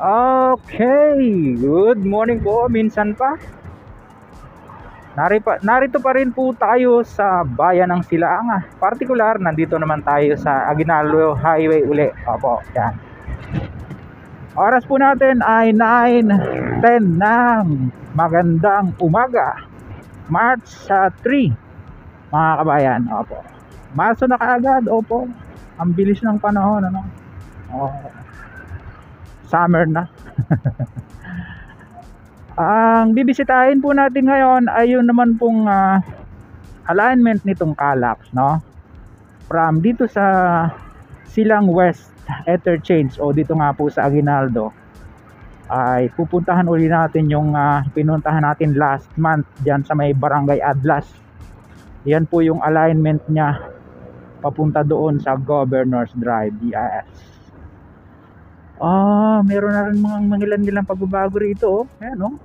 Okay, good morning po. Minsan pa. Narito pa rin po tayo sa bayan ng Silaanga. Partikular, nandito naman tayo sa Aguinaldo Highway uli. Opo, yan. Oras po natin ay 9:10 ng magandang umaga. March 3, mga kabayan. Opo. Marso na kaagad. Opo. Ang bilis ng panahon, ano? Oh, summer na. Ang bibisitahin po natin ngayon ay yun naman pong alignment nitong Calax, no? From dito sa Silang West Interchange o dito nga po sa Aguinaldo ay pupuntahan uli natin yung pinuntahan natin last month diyan sa may Barangay Adlas. Yan po yung alignment niya papunta doon sa Governor's Drive. Yes. Meron na rin mga mangilan-ngilang pagbabago rito, oh. Ayan, oh.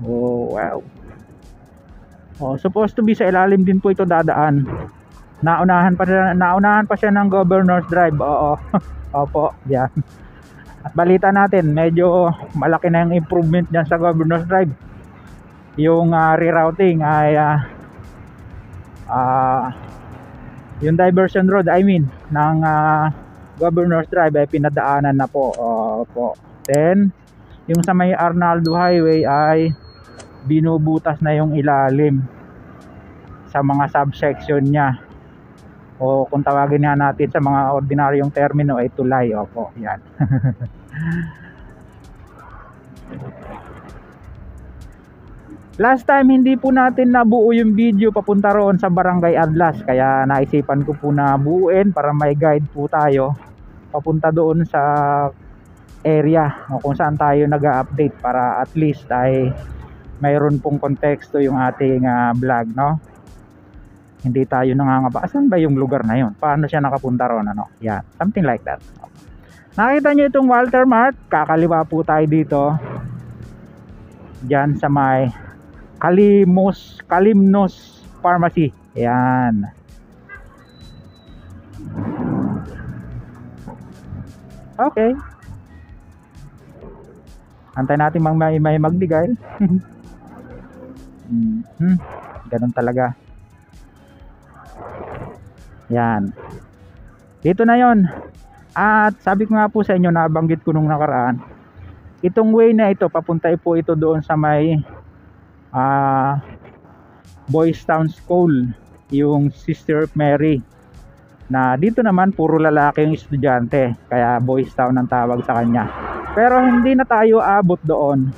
Oh, wow. Supposed to be sa ilalim din po ito dadaan. Naunahan pa siya ng Governor's Drive. Oo. Opo, yan. At balita natin, medyo malaki na yung improvement diyan sa Governor's Drive. Yung rerouting ay yung diversion road, I mean, ng Governor's Drive ay pinadaanan na po. Opo. Then yung sa may Arnaldo Highway ay binubutas na yung ilalim sa mga subsection niya, o kung tawagin nga natin sa mga ordinaryong termino ay tulay. Opo, yan. Last time hindi po natin nabuo yung video papunta roon sa Barangay Adlas, kaya naisipan ko po na buuin para may guide po tayo papunta doon sa area o kung saan tayo nag-update, para at least ay mayroon pong konteksto yung ating vlog, no? Hindi tayo nangangaba, asan ba yung lugar na yun, paano siya nakapunta roon, ano? Yan, something like that. Nakita nyo itong Walter Mart, kakaliwa po tayo dito dyan sa may Kalimnos Pharmacy. Yan. Okay. Antay natin may magbigay. Ganun talaga. Yan. Dito na yon. At sabi ko nga po sa inyo, nabanggit ko nung nakaraan, itong way na ito, papunta po ito doon sa may Boys Town School, yung Sister of Mary, na dito naman puro lalaki yung estudyante, kaya Boys Town ang tawag sa kanya. Pero hindi na tayo abot doon.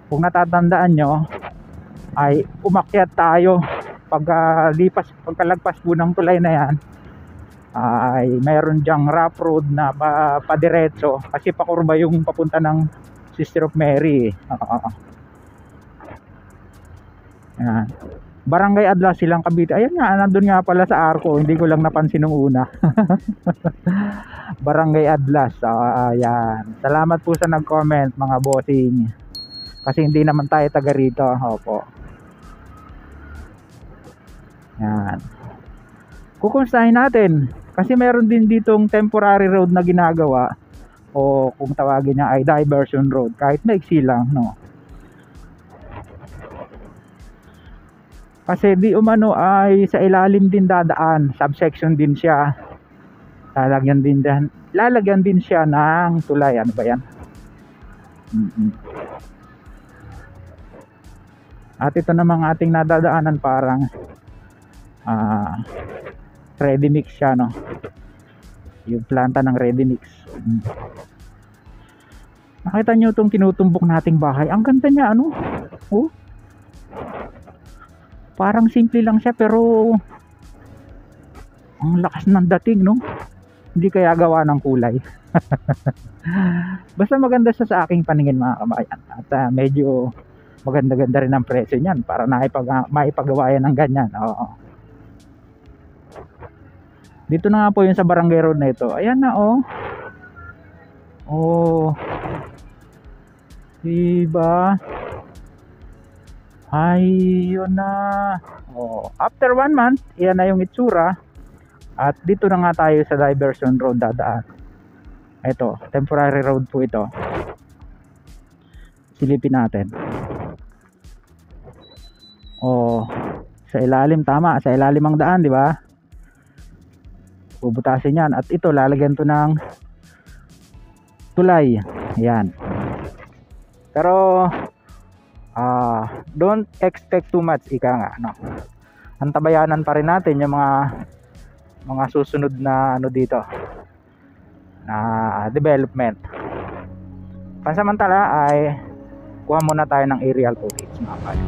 Kung natatandaan nyo, ay umakyat tayo pagkalagpas po ng tulay na yan, ay mayroon dyang rough road na padiretso, kasi pakurba yung papunta ng Sister of Mary. Yan. Barangay Adlas, Silang Cavite. Ayan nga, nandun nga pala sa arko, hindi ko lang napansin nung una. Barangay Adlas. Ayan. Salamat po sa nag-comment, mga bossing, kasi hindi naman tayo taga rito. Opo. Yan. Kukumustahin natin, kasi meron din ditong temporary road na ginagawa, o kung tawagin niya ay diversion road, kahit maiksi lang, no? Kasi di umano ay sa ilalim din dadaan, subsection din siya. Lalagyan din siya ng tulay. Ano ba yan? At ito namang ating nadadaanan, parang ready mix siya, no? Yung planta ng ready mix. Nakita nyo itong tinutumbok nating bahay, ang ganda niya, ano? Oh, parang simple lang siya, pero ang lakas ng dating, no? Hindi kaya gawa ng kulay. Basta maganda siya sa aking paningin, mga kabayan. At medyo maganda-ganda rin ang presyo niyan para maipagawa yan ng ganyan. Oo. Dito na nga po yung sa barangay road na ito. Ayan na, oh. Oh. Diba? Ayun na. After 1 month, yan na yung itsura. At dito na nga tayo sa diversion road dadaan. Ito, temporary road po ito. Silipin natin. Oh, sa ilalim, tama, sa ilalim ang daan, di ba? Bubutasin yan. At ito, lalagyan to ng tulay. Yan. Pero don't expect too much, ika nga, no? Antabayanan pa rin natin yung mga susunod na ano dito na development. Pansamantala ay kuha muna tayo ng aerial footage, mga pal.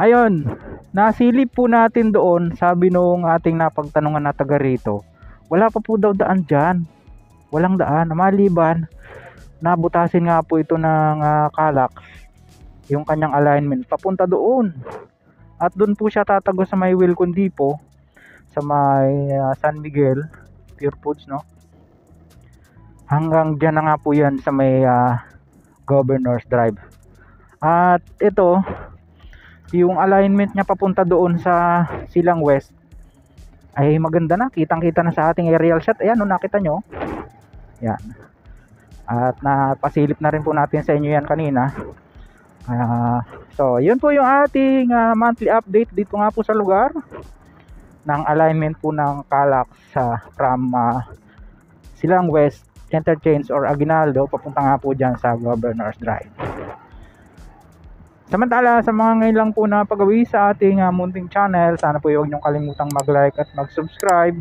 Ayun, nasilip po natin doon, sabi nung ating napagtanungan na taga rito, wala pa po daw daan dyan. Walang daan, maliban nabutasin nga po ito ng Calax, yung kanyang alignment papunta doon. At doon po siya tatago sa may Wilcon Depot, sa may San Miguel Pure Foods, no? Hanggang dyan na nga po yan sa may Governor's Drive. At ito, yung alignment niya papunta doon sa Silang West ay maganda na, kitang kita na sa ating aerial shot. Ayan, no, nakita nyo yan. At napasilip na rin po natin sa inyo yan kanina. So yun po yung ating monthly update dito nga po sa lugar ng alignment po ng Calax from Silang West Interchange or Aguinaldo papunta nga po dyan sa Governor's Drive. Samantala, sa mga ngayon lang po na pagawi sa ating munting channel, sana po huwag niyong kalimutang mag-like at mag-subscribe.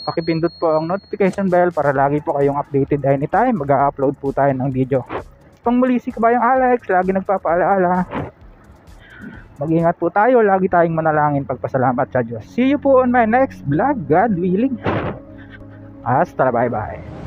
Pakipindot po ang notification bell para lagi po kayong updated anytime mag-upload po tayo ng video. Pangmuli si Kabayang Alex, lagi nagpapaalaala. Mag-ingat po tayo, lagi tayong manalangin, pagpasalamat sa Diyos. See you po on my next vlog, God willing. Hasta, bye bye.